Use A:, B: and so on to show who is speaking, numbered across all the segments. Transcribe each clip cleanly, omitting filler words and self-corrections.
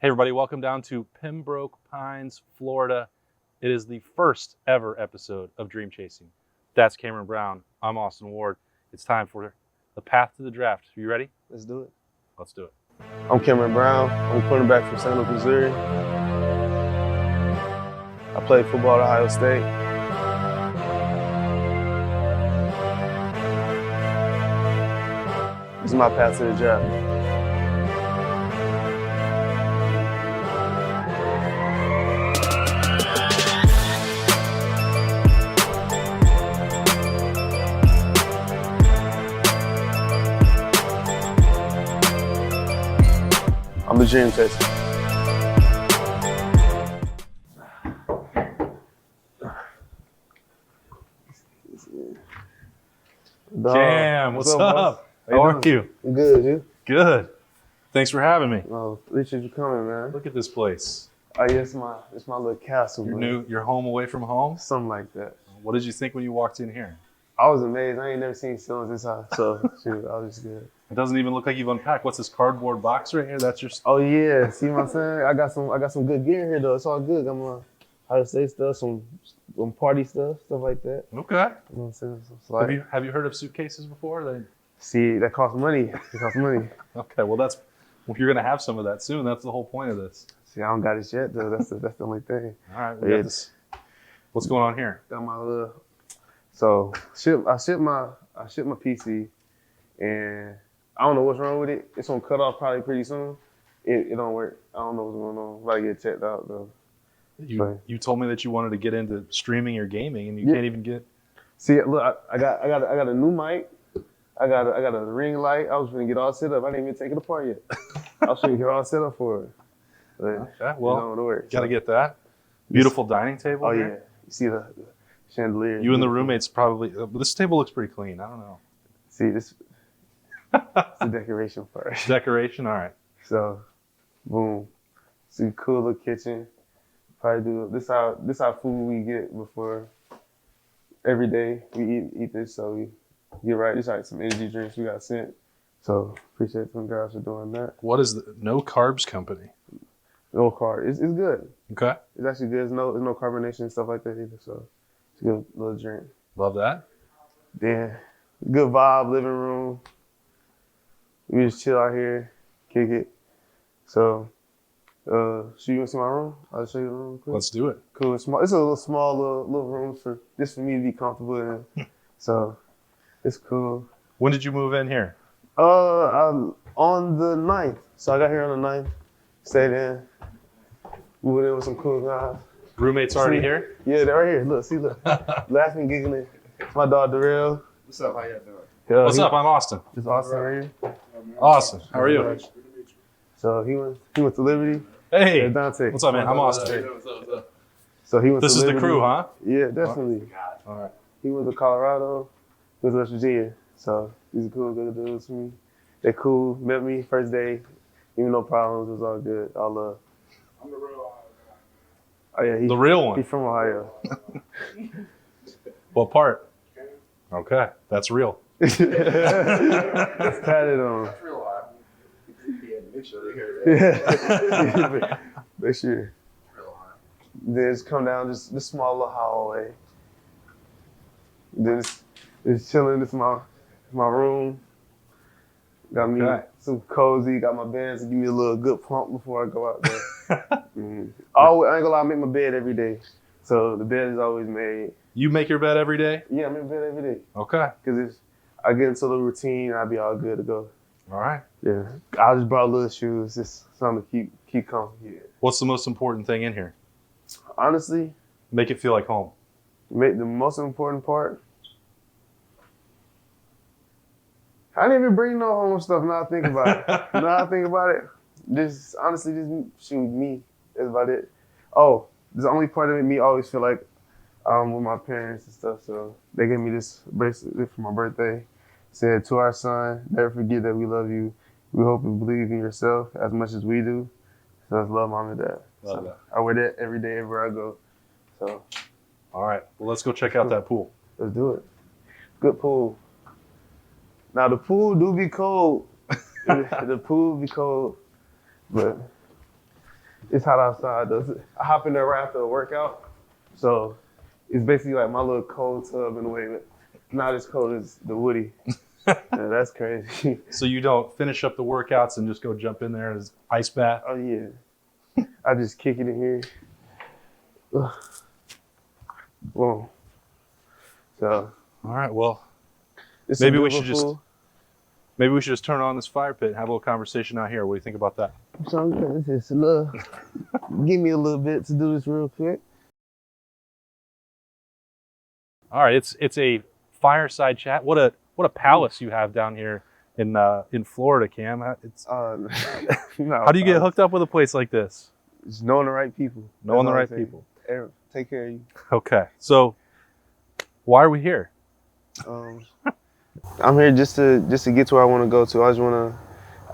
A: Hey everybody, welcome down to Pembroke Pines, Florida. It is the first ever episode of Dream Chasing. That's Cameron Brown. I'm Austin Ward. It's time for the path to the draft. Are you ready?
B: Let's do it.
A: Let's do it.
B: I'm Cameron Brown. I'm a cornerback from St. Louis, Missouri. I played football at Ohio State. This is my path to the draft. I'm a dream chaser.
A: Cam, what's up? How are you?
B: Good, you?
A: Good. Thanks for having me.
B: Oh, appreciate you coming, man.
A: Look at this place.
B: Oh yeah, it's my little castle.
A: You're home away from home?
B: Something like that.
A: What did you think when you walked in here?
B: I was amazed. I ain't never seen ceilings this high, so shoot, I was just good.
A: It doesn't even look like you've unpacked. What's this cardboard box right here? That's your
B: Oh yeah, see what I'm saying? I got some good gear here though. It's all good. I'm how to say stuff, some party stuff like that.
A: Okay.
B: You know what I'm saying? So
A: Have you heard of suitcases before?
B: See, that costs money. It costs money.
A: Okay, well you're gonna have some of that soon. That's the whole point of this.
B: See, I don't got it yet though. That's the only thing.
A: All right, we got this. What's going on here?
B: Got my little. So I shipped my PC, and I don't know what's wrong with it. It's gonna cut off probably pretty soon. It don't work. I don't know what's going on. Gotta get checked out though.
A: You told me that you wanted to get into streaming or gaming, and you can't even get.
B: See, look, I got a new mic. I got a ring light. I was gonna get all set up. I didn't even take it apart yet. I was gonna get all set up for it. But,
A: okay, well,
B: it'll work.
A: Gotta get that. Beautiful dining table.
B: Oh
A: here.
B: yeah, you see the chandelier.
A: You and the roommates probably. This table looks pretty clean. I don't know.
B: See this. It's the decoration part.
A: Decoration, all right.
B: So, boom. See, cool little kitchen. Probably do this. How food we get before. Every day we eat this, so we get right. It's like some energy drinks we got sent. So appreciate them guys for doing that.
A: What is the No Carbs Company?
B: No carb. It's good.
A: Okay.
B: It's actually good. There's no carbonation and stuff like that either. So it's a good little drink.
A: Love that.
B: Then good vibe, living room. We just chill out here, kick it. So, you want to see my room? I'll show you the room real quick.
A: Let's do it.
B: Cool. It's a little small little room for me to be comfortable in. So, it's cool.
A: When did you move in here?
B: On the 9th. So I got here on the 9th. Stayed in. Moved in with some cool guys.
A: Roommates already here?
B: Yeah, they're right here. Look. Laughing, giggling. It's my dog Darrell.
C: What's up? How y'all doing?
A: What's up? I'm Austin.
B: It's Austin right here.
A: Awesome. How are you?
B: So he went to Liberty.
A: Hey.
B: Dante.
A: What's up, man? I'm Austin.
C: What's up?
B: So he went
A: This
B: to
A: is
B: Liberty.
A: the crew, huh?
B: Yeah, definitely.
A: All right.
B: He went to Colorado. He went to West Virginia. So these are cool, good dudes to me. They cool. Met me first day. Even no problems. It was all good. All love.
C: I'm the real Ohio guy.
B: Oh yeah,
A: The real one.
B: He's from Ohio.
A: What part? Okay, that's real.
B: It's tatted on.
C: That's real Ohio. Yeah, make sure they hear that.
B: Yeah. Make sure.
C: Real Ohio.
B: Then just come down this small little hallway. Then it's chilling. This is my room. Got me some cozy. Got my beds to give me a little good pump before I go out there. I ain't gonna lie, I make my bed every day. So the bed is always made.
A: You make your bed every day?
B: Yeah, I make my bed every day.
A: Okay.
B: Because I get into the routine, I'll be all good to go.
A: All right.
B: Yeah. I just brought little shoes, just something to keep comfy. Yeah.
A: What's the most important thing in here?
B: Honestly,
A: Make it feel like home.
B: the most important part. I didn't even bring no home stuff. Now I think about it. Just honestly, just shoot me. That's about it. Oh, the only part of me always feel like with my parents and stuff. So they gave me this bracelet for my birthday. Said, to our son, never forget that we love you. We hope you believe in yourself as much as we do. So it's love, mom and dad.
A: Love that.
B: I wear that every day, everywhere I go. So.
A: All right. Well, let's go check out that pool.
B: Let's do it. Good pool. Now the pool do be cold. The pool be cold, but It's hot outside. I hop in there right after a workout. So it's basically like my little cold tub in a way, but not as cold as the Woody. Yeah, that's crazy.
A: So you don't finish up the workouts and just go jump in there as ice bath?
B: Oh yeah. I just kick it in here. Ugh. Whoa. So
A: All right, well,
B: it's
A: maybe
B: a
A: we
B: bit of
A: should
B: a
A: just
B: pool.
A: maybe we should just turn on this fire pit and have a little conversation out here. What do you think about that?
B: So it's just a little. Give me a little bit to do this real quick.
A: All right, it's a fireside chat. What a palace you have down here in Florida, Cam. It's
B: No,
A: how do you get hooked up with a place like this?
B: Just knowing the right people.
A: Knowing the
B: That's all
A: right
B: I'm saying.
A: people.
B: Take care of you.
A: Okay, so why are we here?
B: I'm here just to get to where I want to go to.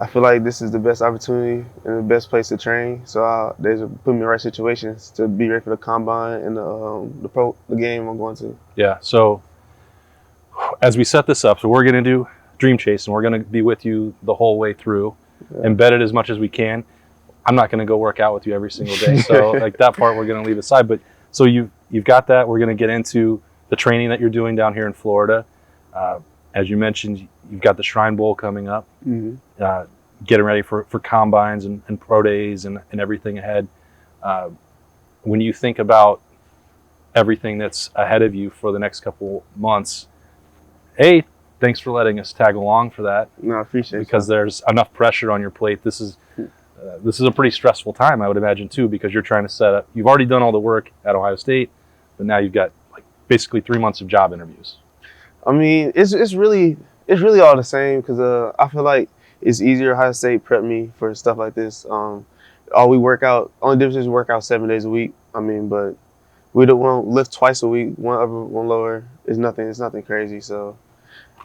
B: I feel like this is the best opportunity and the best place to train. So they just put me in the right situations to be ready for the combine and the game I'm going to.
A: Yeah. So as we set this up, so we're going to do Dream Chase, and we're going to be with you the whole way through, embedded as much as we can. I'm not going to go work out with you every single day, so like that part we're going to leave aside. But so you've got that. We're going to get into the training that you're doing down here in Florida. As you mentioned, you've got the Shrine Bowl coming up.
B: Mm-hmm.
A: Getting ready for combines and pro days and everything ahead. When you think about everything that's ahead of you for the next couple months, hey, thanks for letting us tag along for that.
B: No, I appreciate it.
A: Because there's enough pressure on your plate. This is a pretty stressful time, I would imagine, too, because you're trying to set up. You've already done all the work at Ohio State, but now you've got like basically 3 months of job interviews.
B: I mean, it's really all the same because I feel like it's easier. Ohio State prepped me for stuff like this. Only difference is we work out 7 days a week. I mean, but we don't lift twice a week, one upper, one lower. It's nothing crazy. So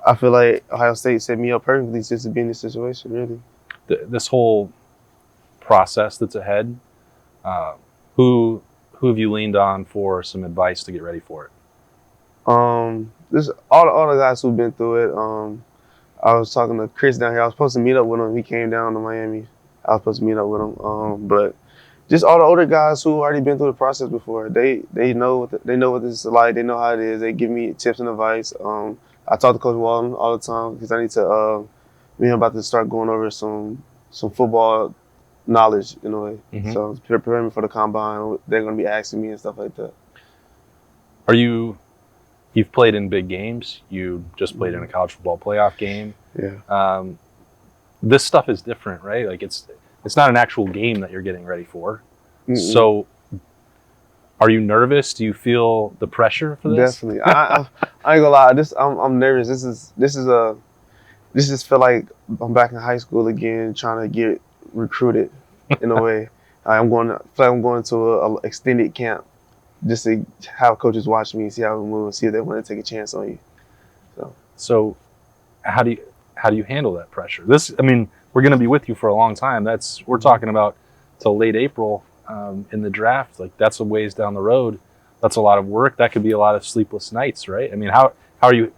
B: I feel like Ohio State set me up perfectly just to be in this situation, really.
A: This whole process that's ahead, who have you leaned on for some advice to get ready for it?
B: There's all the guys who've been through it. I was talking to Chris down here. I was supposed to meet up with him. He came down to Miami. I was supposed to meet up with him. But just all the older guys who already been through the process before. They know what this is like. They know how it is. They give me tips and advice. I talk to Coach Walton all the time because I need to. I'm about to start going over some football knowledge in a way.
A: Mm-hmm.
B: So prepare me for the combine. They're going to be asking me and stuff like that.
A: You've played in big games. You just played in a college football playoff game.
B: Yeah.
A: This stuff is different, right? Like it's not an actual game that you're getting ready for.
B: Mm-mm.
A: So are you nervous? Do you feel the pressure for this?
B: Definitely. I ain't gonna lie. I'm nervous. This just feel like I'm back in high school again, trying to get recruited in a way. I'm going to a extended camp just to have coaches watch me, see how we move, see if they want to take a chance on you.
A: So how do you handle that pressure? We're going to be with you for a long time. We're talking about till late April in the draft. Like that's a ways down the road. That's a lot of work. That could be a lot of sleepless nights, right? I mean, how are you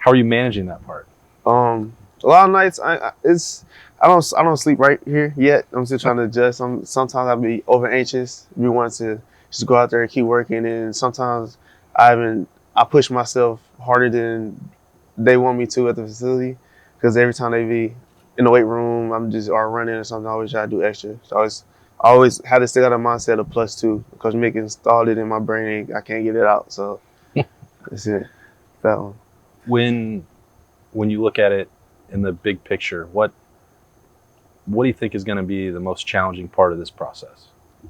A: managing that part?
B: A lot of nights I don't sleep right here yet. I'm still trying to adjust. Sometimes I'll be over anxious. We want to just go out there and keep working, and sometimes I push myself harder than they want me to at the facility because every time they be in the weight room, I'm just running or something. I always try to do extra. So I always had to stay out of mindset of +2 because Mick installed it in my brain. I can't get it out. So that's it. That one.
A: When you look at it in the big picture, what do you think is going to be the most challenging part of this process?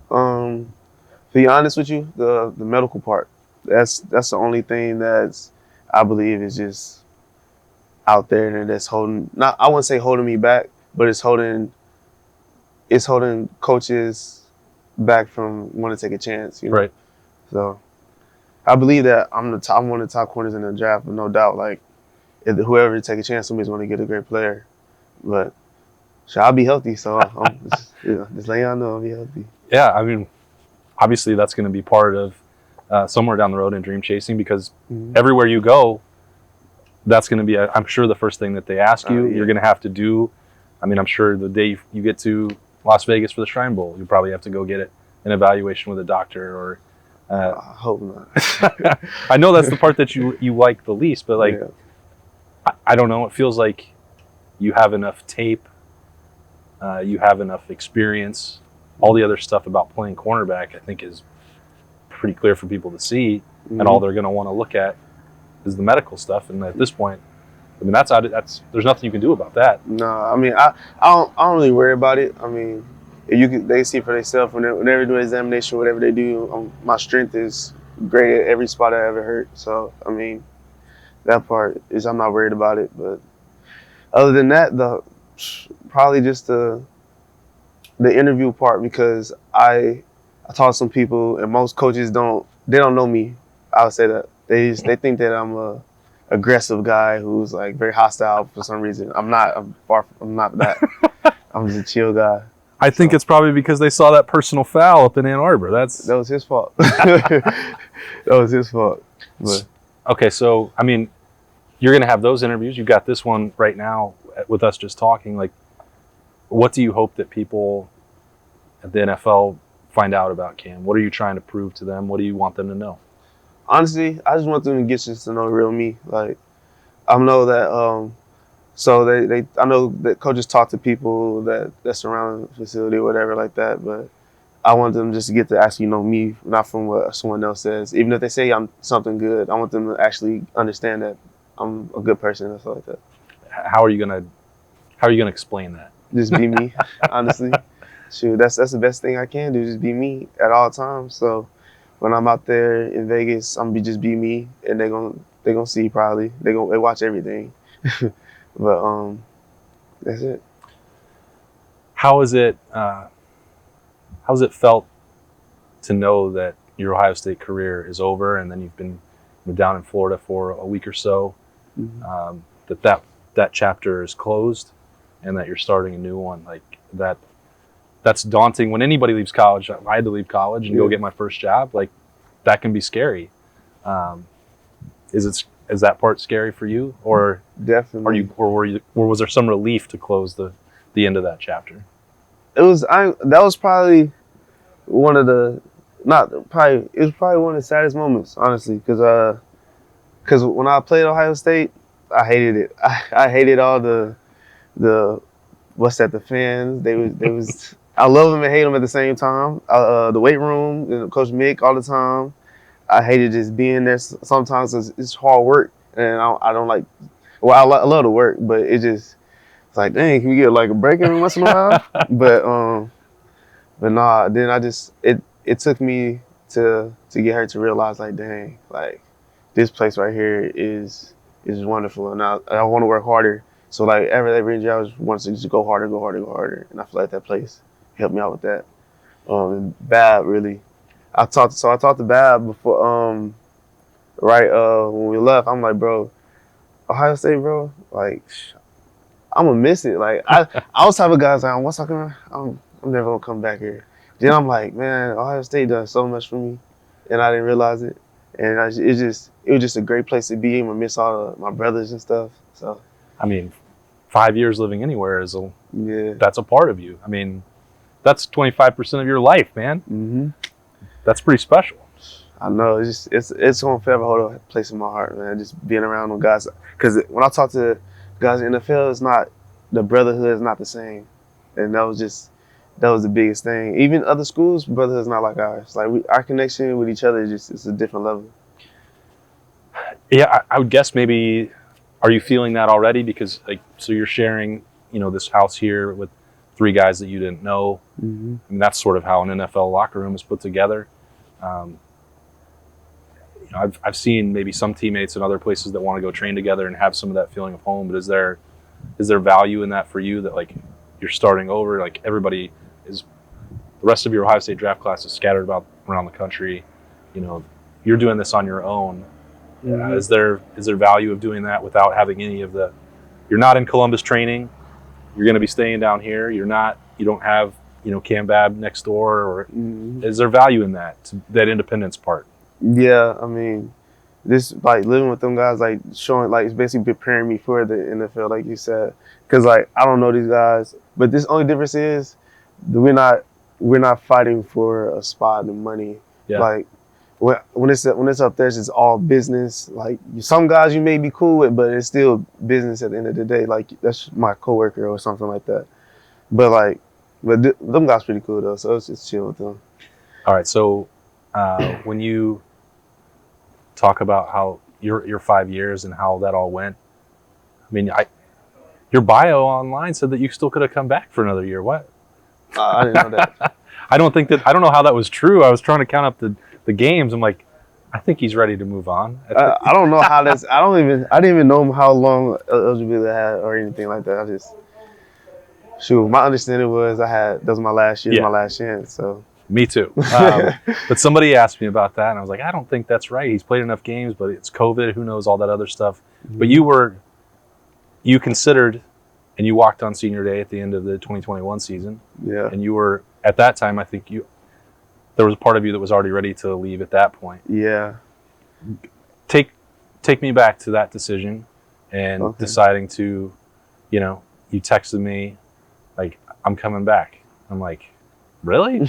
B: To be honest with you, the medical part. That's the only thing that's I believe is just out there and that's holding. Not I wouldn't say holding me back, but it's holding coaches back from wanting to take a chance. You know?
A: Right.
B: So I believe that I'm one of the top corners in the draft, but no doubt, like if whoever take a chance, somebody's going to get a great player. But I'll be healthy, so just let y'all know I'll be healthy.
A: Yeah, I mean, obviously that's going to be part of somewhere down the road in dream chasing because everywhere you go, that's going to be, I'm sure, the first thing that they ask you.
B: Yeah.
A: You're going to have to do. I mean, I'm sure the day you get to Las Vegas for the Shrine Bowl. You probably have to go get an evaluation with a doctor, or
B: I hope not.
A: I know that's the part that you like the least, but like,
B: Yeah.
A: I don't know. It feels like you have enough tape, you have enough experience. All the other stuff about playing cornerback, I think, is pretty clear for people to see, and all they're going to want to look at is the medical stuff. And at this point, I mean, that's there's nothing you can do about that.
B: No, I mean, I don't really worry about it. I mean, if they see for themselves whenever do an examination, whatever they do, my strength is great at every spot I ever hurt. So I mean, that part is I'm not worried about it. But other than that, probably just the interview part, because I talk to some people and most coaches don't know me. I would say that they think that I'm a aggressive guy who's like very hostile for some reason. I'm not. I'm not that. I'm just a chill guy.
A: I think it's probably because they saw that personal foul up in Ann Arbor. That
B: was his fault. That was his fault. But
A: okay, so I mean, you're going to have those interviews. You've got this one right now with us just talking. Like, what do you hope that people at the NFL find out about Cam? What are you trying to prove to them? What do you want them to know?
B: Honestly, I just want them to get just to know real me. Like, I know that. So I know that coaches talk to people that surround the facility or whatever like that, but I want them just to get to actually know me, not from what someone else says. Even if they say I'm something good, I want them to actually understand that I'm a good person and stuff like that.
A: How are you gonna explain that?
B: Just be me, honestly. Shoot, that's the best thing I can do. Just be me at all times. So when I'm out there in Vegas, I'm just be me, and they gonna see probably they watch everything. But that's it.
A: How's it felt to know that your Ohio State career is over, and then you've been down in Florida for a week or so, that chapter is closed, and that you're starting a new one? Like that's daunting. When anybody leaves college, I had to leave college and go get my first job. Like, that can be scary. Is that part scary for you, or
B: definitely?
A: Or was there some relief to close the end of that chapter?
B: That was probably one of the it was probably one of the saddest moments, honestly, because when I played Ohio State, I hated it. I hated all the the fans. They was I love them and hate them at the same time. The weight room, Coach Mick all the time. I hated just being there. Sometimes it's hard work, and I don't like. Well, I love to work, but it's like, dang, can we get like a break every once in a while? But nah. Then it took me to get her to realize, like, dang, like this place right here is wonderful, and I want to work harder. So like every year I was wanting to just go harder, and I feel like that place helped me out with that. And Bab really. I talked to Bab before, when we left. I'm like, bro, Ohio State, bro, like, I'm gonna miss it. Like, I was type of guys like, I'm never gonna come back here. Then I'm like, man, Ohio State does so much for me, and I didn't realize it. And it was just a great place to be. I'm gonna miss all my brothers and stuff. So,
A: I mean, 5 years living anywhere that's a part of you. I mean, that's 25% of your life, man.
B: Mm-hmm.
A: That's pretty special.
B: I know. It's gonna forever hold a place in my heart, man. Just being around them guys, because when I talk to guys in the NFL, it's not, the brotherhood is not the same, and that was the biggest thing. Even other schools, brotherhood is not like ours. Like our connection with each other it's a different level.
A: Yeah, I would guess maybe. Are you feeling that already? Because so you're sharing, this house here with 3 guys that you didn't know.
B: Mm-hmm.
A: I mean, that's sort of how an NFL locker room is put together. I've seen maybe some teammates in other places that want to go train together and have some of that feeling of home. But is there value in that for you, that like you're starting over? Like, everybody is, the rest of your Ohio State draft class is scattered around the country. You're doing this on your own.
B: Mm-hmm.
A: Is there value of doing that without having any of the? You're not in Columbus training. You're going to be staying down here. You don't have Cam Bab next door, or is there value in that independence part?
B: Yeah, I mean, this, like, living with them guys, like, showing, like, it's basically preparing me for the NFL, like you said. Because, like, I don't know these guys. But this only difference is we're not fighting for a spot and money.
A: Yeah.
B: Like when it's up there, it's just all business. Like some guys you may be cool with, but it's still business at the end of the day. Like that's my coworker or something like that. But them guys pretty cool though, so it's just chill with them.
A: All right. So when you talk about how your 5 years and how that all went, I mean, your bio online said that you still could have come back for another year. What?
B: I didn't know that.
A: I don't know how that was true. I was trying to count up the games. I'm like, I think he's ready to move on.
B: I don't know how that's. I didn't even know how long eligibility I had or anything like that. My understanding was that was my last year, my last chance. So
A: me too. But somebody asked me about that, and I was like, I don't think that's right. He's played enough games, but it's COVID. Who knows all that other stuff? Mm-hmm. But you considered, and you walked on senior day at the end of the 2021 season.
B: Yeah.
A: And you were at that time. I think there was a part of you that was already ready to leave at that point.
B: Yeah.
A: Take me back to that decision and deciding to, you texted me like, I'm coming back. I'm like, really?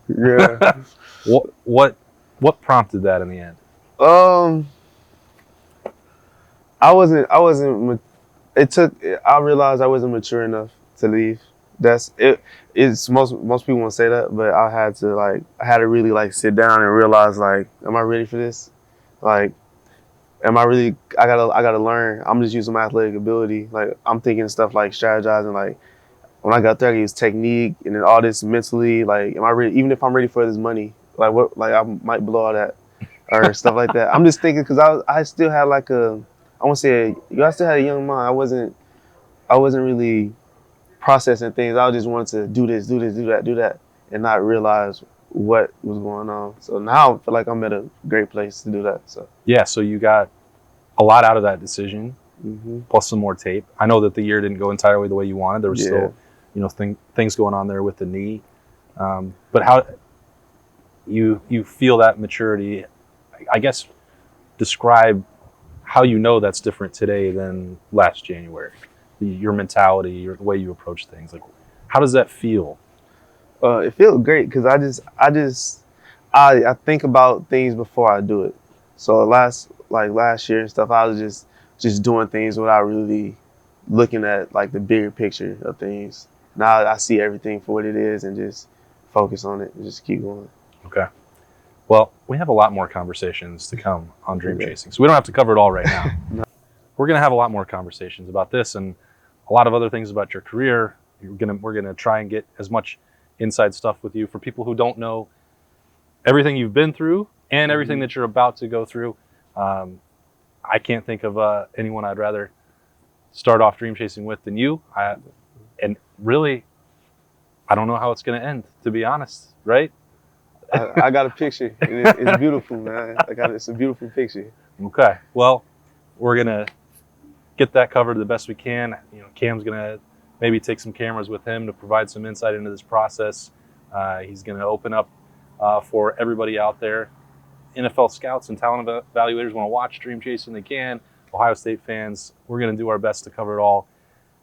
B: Yeah.
A: What prompted that in the end?
B: I wasn't. I realized I wasn't mature enough to leave. That's it. It's most people won't say that, but I had to really sit down and realize am I ready for this? Am I really? I gotta learn. I'm just using my athletic ability. I'm thinking stuff like strategizing. When I got there, I used technique and then all this mentally. Am I ready? Even if I'm ready for this money, I might blow all that or stuff like that. I'm just thinking because I still had I still had a young mind. I wasn't really processing things. I just wanted to do this, do that, and not realize what was going on. So now I feel like I'm at a great place to do that. So
A: yeah, so you got a lot out of that decision,
B: mm-hmm.
A: plus some more tape. I know that the year didn't go entirely the way you wanted. There was still, things going on there with the knee. But how you feel that maturity? I guess describe how that's different today than last January. Your mentality, the way you approach things. How does that feel?
B: It feels great because I think about things before I do it. So last year and stuff, I was just doing things without really looking at the bigger picture of things. Now I see everything for what it is and just focus on it and just keep going.
A: Okay. Well, we have a lot more conversations to come on Dream Chasing, so we don't have to cover it all right now.
B: No.
A: We're going to have a lot more conversations about this and a lot of other things about your career. We're gonna try and get as much inside stuff with you for people who don't know everything you've been through and everything that you're about to go through. I can't think of anyone I'd rather start off Dream Chasing with than you. And really, I don't know how it's going to end, to be honest, right?
B: I got a picture. It's beautiful, man. It's a beautiful picture.
A: Okay. Well, we're going to get that covered the best we can. Cam's going to maybe take some cameras with him to provide some insight into this process. He's going to open up for everybody out there. NFL scouts and talent evaluators want to watch Dream Chasing, they can. Ohio State fans, we're going to do our best to cover it all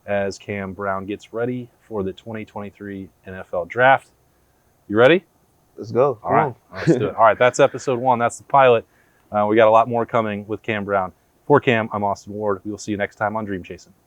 A: as Cam Brown gets ready for the 2023 NFL Draft. You ready?
B: Let's go.
A: All right, let's do it. All right, that's episode 1. That's the pilot. We got a lot more coming with Cam Brown. For Cam, I'm Austin Ward. We will see you next time on Dream Chasing.